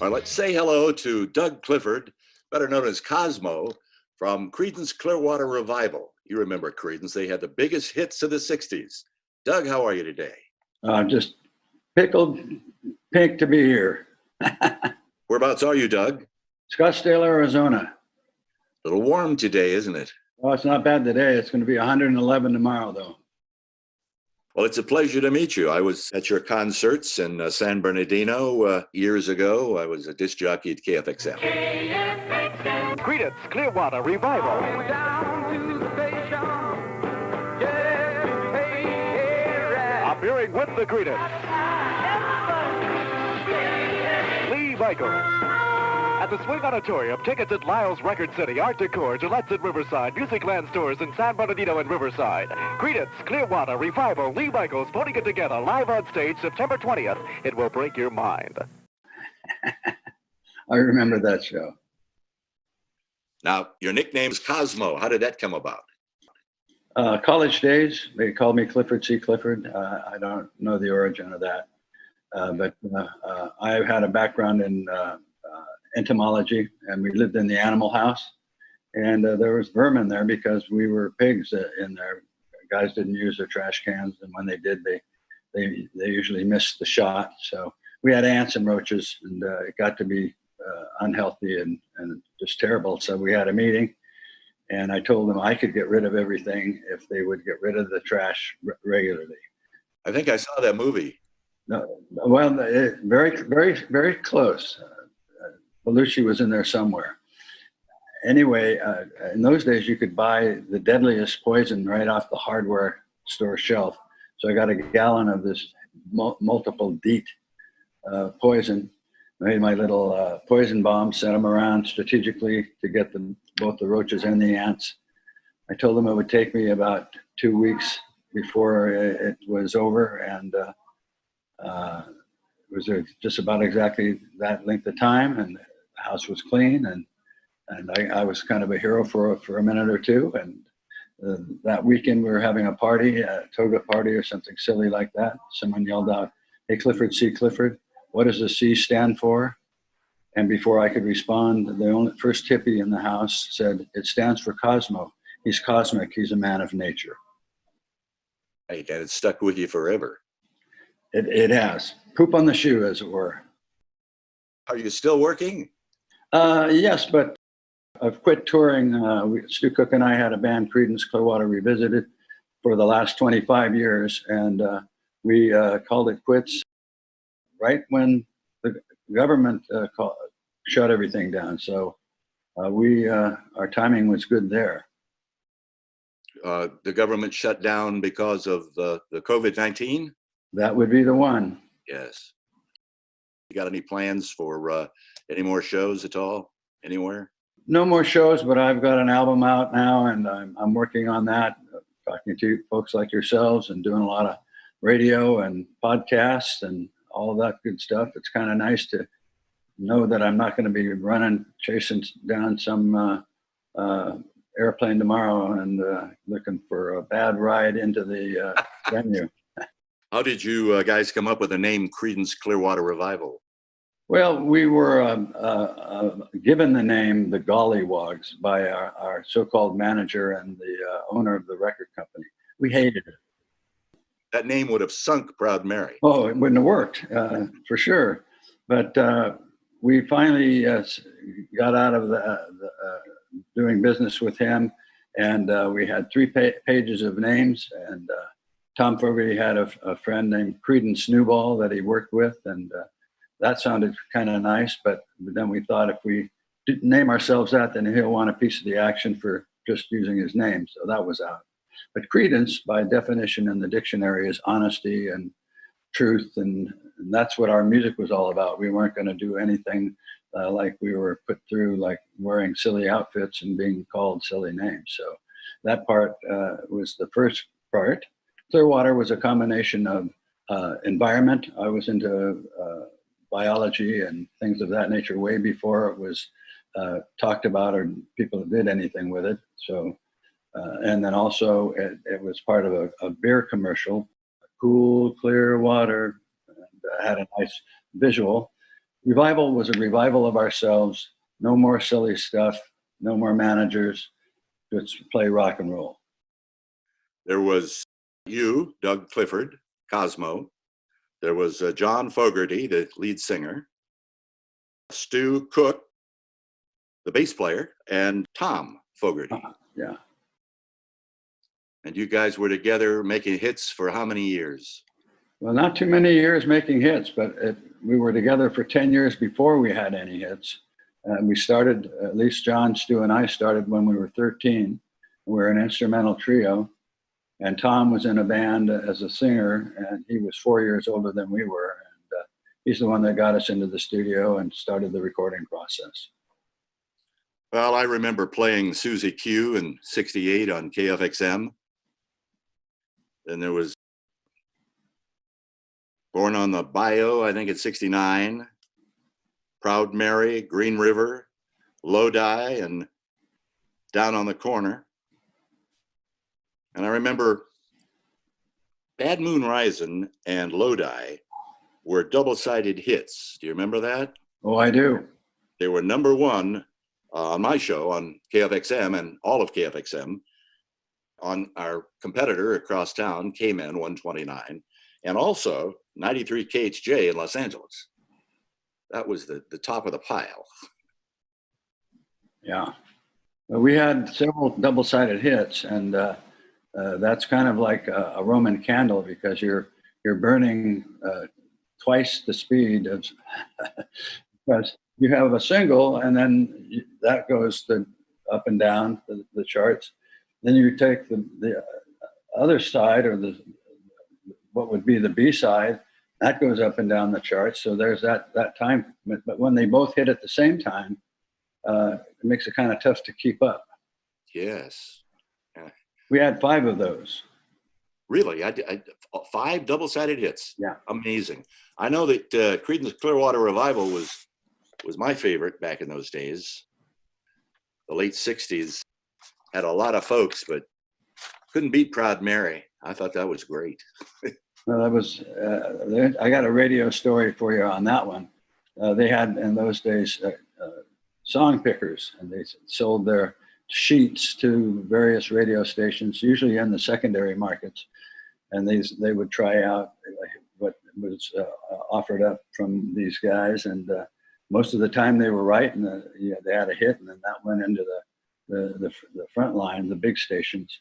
Or let's say hello to Doug Clifford, better known as Cosmo, from Creedence Clearwater Revival. You remember Creedence, they had the biggest hits of the 60s. Doug, how are you today? Just pickled pink to be here. Whereabouts are you, Doug? Scottsdale, Arizona. A little warm today, isn't it? Well, it's not bad today. It's going to be 111 tomorrow, though. Well, it's a pleasure to meet you. I was at your concerts in San Bernardino years ago. I was a disc jockey at KFXM. Creedence Clearwater Revival. Appearing with the Creedence. Lee Michaels. At the Swing Auditorium, tickets at Lyle's Record City, Art Decor, Gillette's at Riverside, Musicland stores in San Bernardino and Riverside. Creedence Clearwater Revival, Lee Michaels putting it together live on stage September 20th. It will break your mind. I remember that show. Now, your nickname is Cosmo. How did that come about? College days, they called me Clifford C. Clifford. I don't know the origin of that. But I had a background in entomology, and we lived in the animal house, and there was vermin there because we were pigs in there. Guys didn't use their trash cans, and when they did, they usually missed the shot. So we had ants and roaches, and it got to be unhealthy and just terrible. So we had a meeting, and I told them I could get rid of everything if they would get rid of the trash regularly. I think I saw that movie. No, well, very, very, very close. Belushi was in there somewhere. Anyway, in those days, you could buy the deadliest poison right off the hardware store shelf. So I got a gallon of this multiple DEET poison, made my little poison bombs, sent them around strategically to get both the roaches and the ants. I told them it would take me about 2 weeks before it was over, and it was just about exactly that length of time, and the house was clean, and I was kind of a hero for a minute or two. And that weekend we were having a party, a toga party or something silly like that. Someone yelled out, "Hey, Clifford C. Clifford, what does the C stand for?" And before I could respond, the first hippie in the house said, "It stands for Cosmo. He's cosmic. He's a man of nature." Hey, and it stuck with you forever. It has. Poop on the shoe, as it were. Are you still working? Yes, but I've quit touring. Stu Cook and I had a band, Creedence Clearwater Revisited, for the last 25 years, and we called it quits right when the government shut everything down. So our timing was good there. The government shut down because of the COVID-19? That would be the one. Yes. You got any plans for any more shows at all, anywhere? No more shows, but I've got an album out now, and I'm working on that, talking to folks like yourselves and doing a lot of radio and podcasts and all of that good stuff. It's kind of nice to know that I'm not going to be chasing down some airplane tomorrow and looking for a bad ride into the venue. How did you guys come up with the name Creedence Clearwater Revival? Well, we were given the name the Gollywogs by our so-called manager and the owner of the record company. We hated it. That name would have sunk Proud Mary. Oh, it wouldn't have worked, for sure. But we finally got out of doing business with him, and we had 3 pages of names, and Tom Fogarty had a friend named Creedence Newball that he worked with, and that sounded kind of nice. But then we thought if we didn't name ourselves that, then he'll want a piece of the action for just using his name. So that was out. But Creedence, by definition in the dictionary, is honesty and truth, and that's what our music was all about. We weren't going to do anything like we were put through, like wearing silly outfits and being called silly names. So that part was the first part. Clearwater was a combination of environment. I was into biology and things of that nature way before it was talked about or people did anything with it. So, and then also it was part of a beer commercial, cool, clear water, and had a nice visual. Revival was a revival of ourselves. No more silly stuff. No more managers. Just play rock and roll. There was you, Doug Clifford, Cosmo. There was John Fogerty, the lead singer, Stu Cook, the bass player, and Tom Fogerty. Yeah. And you guys were together making hits for how many years? Well, not too many years making hits, but we were together for 10 years before we had any hits. We started, at least John, Stu, and I started when we were 13. We were an instrumental trio. And Tom was in a band as a singer, and he was 4 years older than we were. And he's the one that got us into the studio and started the recording process. Well, I remember playing Susie Q in '68 on KFXM. Then there was Born on the Bayou, I think it's '69, Proud Mary, Green River, Lodi, and Down on the Corner. And I remember Bad Moon Rising and Lodi were double-sided hits. Do you remember that? Oh, I do. They were #1 on my show on KFXM and all of KFXM. On our competitor across town, KMN 129, and also 93 KHJ in Los Angeles. That was the top of the pile. Yeah. Well, we had several double-sided hits, and that's kind of like a Roman candle, because you're burning twice the speed of because you have a single, and then that goes up and down the charts. Then you take the other side, or what would be the B side, that goes up and down the charts. So there's that time. But when they both hit at the same time, it makes it kind of tough to keep up. Yes. We had 5 of those. Really? I 5 double-sided hits. Yeah. Amazing. I know that Creedence Clearwater Revival was my favorite back in those days. The late '60s had a lot of folks, but couldn't beat Proud Mary. I thought that was great. Well, that was, I got a radio story for you on that one. They had, in those days, song pickers, and they sold their sheets to various radio stations, usually in the secondary markets. And they would try out what was offered up from these guys. And most of the time they were right, and they had a hit, and then that went into the front line, the big stations.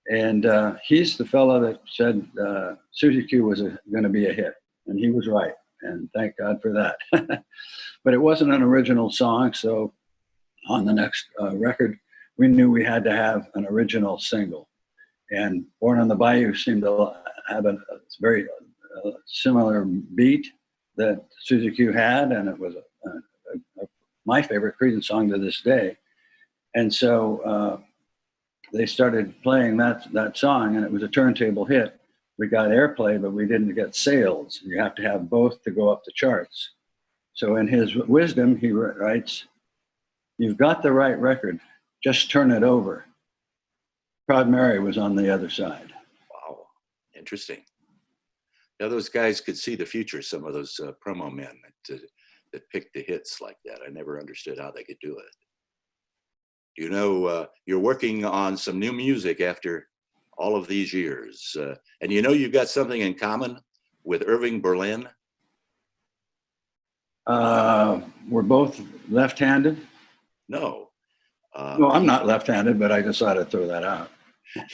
And he's the fellow that said Susie Q was going to be a hit, and he was right, and thank God for that. But it wasn't an original song, so on the next record, we knew we had to have an original single. And Born on the Bayou seemed to have a very similar beat that Susie Q had, and it was my favorite Creedence song to this day. And so they started playing that song, and it was a turntable hit. We got airplay, but we didn't get sales. You have to have both to go up the charts. So in his wisdom, he writes, "You've got the right record, just turn it over." Proud Mary was on the other side. Wow, interesting. Yeah, those guys could see the future, some of those promo men that picked the hits like that. I never understood how they could do it. You know, you're working on some new music after all of these years. And you know you've got something in common with Irving Berlin? We're both left-handed. No. No, I'm not left-handed, but I decided to throw that out.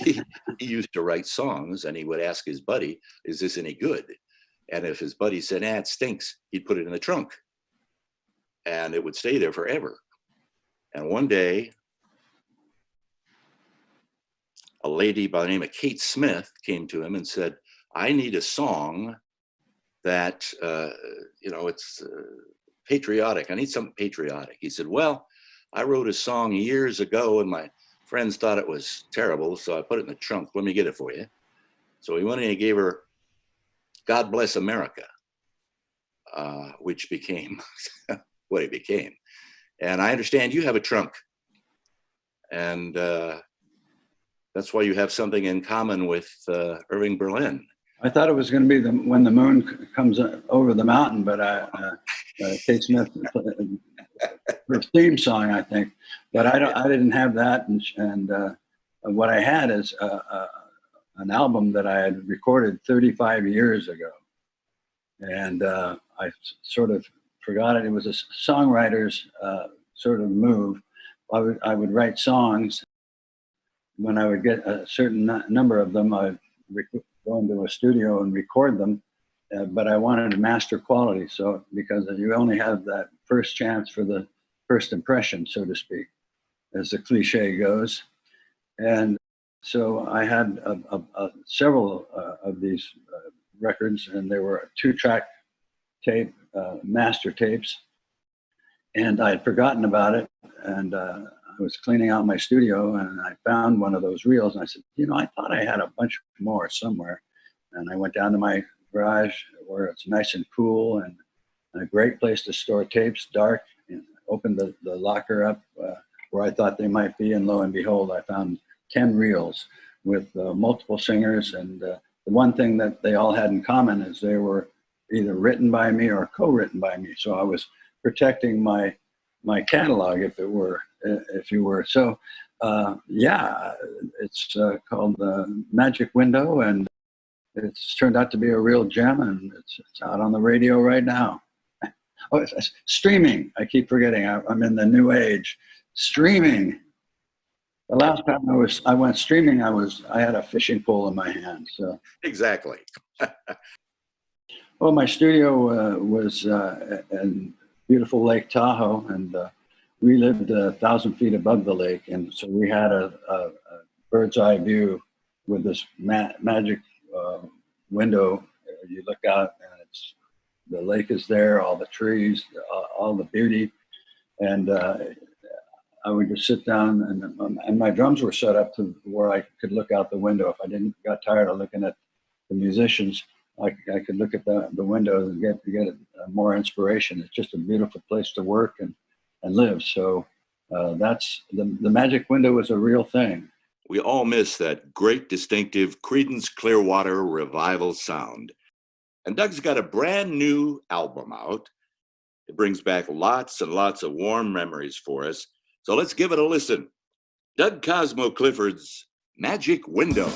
He used to write songs, and he would ask his buddy, is this any good? And if his buddy said, it stinks, he'd put it in the trunk. And it would stay there forever. And one day, a lady by the name of Kate Smith came to him and said, I need a song that, it's patriotic. I need something patriotic. He said, well, I wrote a song years ago and my friends thought it was terrible, so I put it in the trunk. Let me get it for you. So he went and he gave her God Bless America, which became what it became. And I understand you have a trunk. And that's why you have something in common with Irving Berlin. I thought it was going to be when the moon comes over the mountain, but Kate Smith, her theme song, I think. But I didn't have that, and what I had is an album that I had recorded 35 years ago, and I sort of forgot it. It was a songwriter's sort of move. I would write songs. When I would get a certain number of them, I'd go into a studio and record them, but I wanted master quality. So because you only have that first chance for the first impression, so to speak, as the cliche goes. And so I had several of these records, and they were 2-track tape, master tapes. And I had forgotten about it, and I was cleaning out my studio, and I found one of those reels, and I said, I thought I had a bunch more somewhere. And I went down to my garage where it's nice and cool and a great place to store tapes, dark, and opened the locker up where I thought they might be, and lo and behold, I found 10 reels with multiple singers, and the one thing that they all had in common is they were either written by me or co-written by me. So I was protecting my catalog, if you were. So yeah, it's called the Magic Window, and it's turned out to be a real gem, and it's out on the radio right now. Oh, it's streaming. I keep forgetting. I'm in the new age. Streaming. The last time I went streaming, I had a fishing pole in my hand. So exactly. Well, my studio was in beautiful Lake Tahoe, and we lived 1,000 feet above the lake, and so we had a bird's eye view with this magic window. You look out, and the lake is there, all the trees, all the beauty, and I would just sit down, and my drums were set up to where I could look out the window. If I got tired of looking at the musicians, I could look at the window and get more inspiration. It's just a beautiful place to work and live. So that's the Magic Window is a real thing. We all miss that great, distinctive Creedence Clearwater Revival sound. And Doug's got a brand new album out. It brings back lots and lots of warm memories for us. So let's give it a listen. Doug Cosmo Clifford's Magic Window.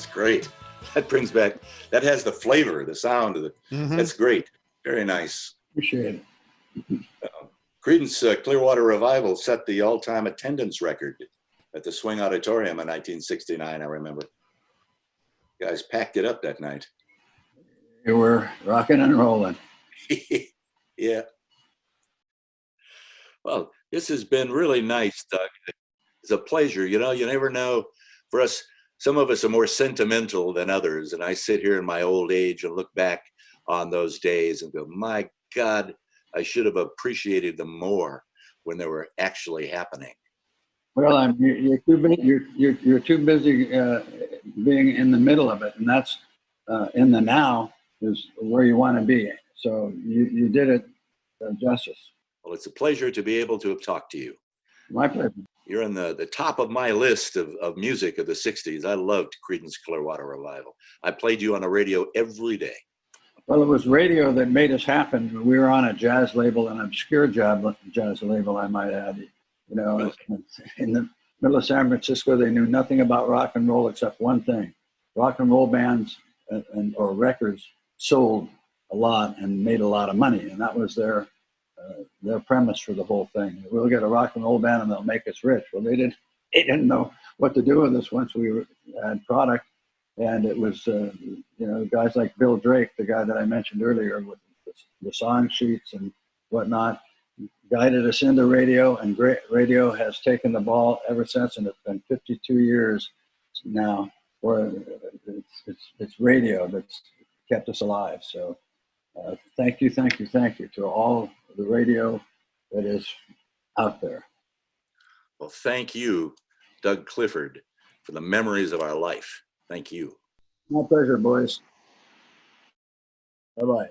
is great. That brings back, that has the flavor, the sound of it. That's great. Very nice. Appreciate it. Creedence Clearwater Revival set the all-time attendance record at the Swing Auditorium in 1969, I remember. You guys packed it up that night. You were rocking and rolling. Yeah. Well, this has been really nice, Doug. It's a pleasure. You know, you never know. For us, some of us are more sentimental than others. And I sit here in my old age and look back on those days and go, my God, I should have appreciated them more when they were actually happening. Well, you're too busy. You're too busy being in the middle of it, and that's in the now is where you want to be. So you did it justice. Well, it's a pleasure to be able to have talked to you. My pleasure. You're on the top of my list of music of the 60s. I loved Creedence Clearwater Revival. I played you on the radio every day. Well, it was radio that made us happen. We were on a jazz label, an obscure jazz label, I might add. You know, really? In the middle of San Francisco, they knew nothing about rock and roll except one thing. Rock and roll bands or records sold a lot and made a lot of money. And that was their premise for the whole thing. We'll get a rock and roll band and they'll make us rich. Well, they didn't know what to do with us once we had product. And it was, you know, guys like Bill Drake, the guy that I mentioned earlier with the song sheets and whatnot, guided us into radio, and radio has taken the ball ever since. And it's been 52 years now where it's radio that's kept us alive. So thank you to all the radio that is out there. Well, thank you, Doug Clifford, for the memories of our life. Thank you. My pleasure, boys. Bye-bye.